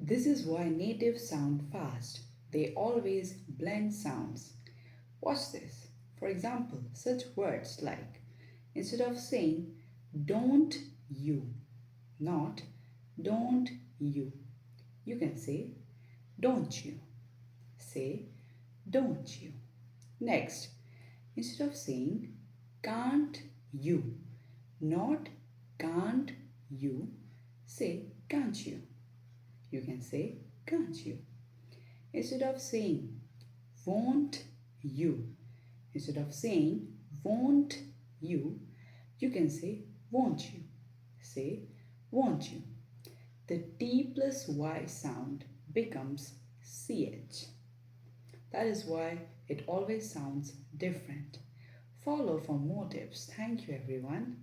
This is why natives sound fast. They always blend sounds. Watch this. For example, such words like instead of saying don't you, not don't you, you can say don't you. Say don't you. Next, instead of saying can't you, not can't you, say can't you. You can say can't you. Instead of saying won't you, instead of saying won't you, you can say won't you. Say won't you. The T plus Y sound becomes CH. That is why it always sounds different. Follow for more tips. Thank you, everyone.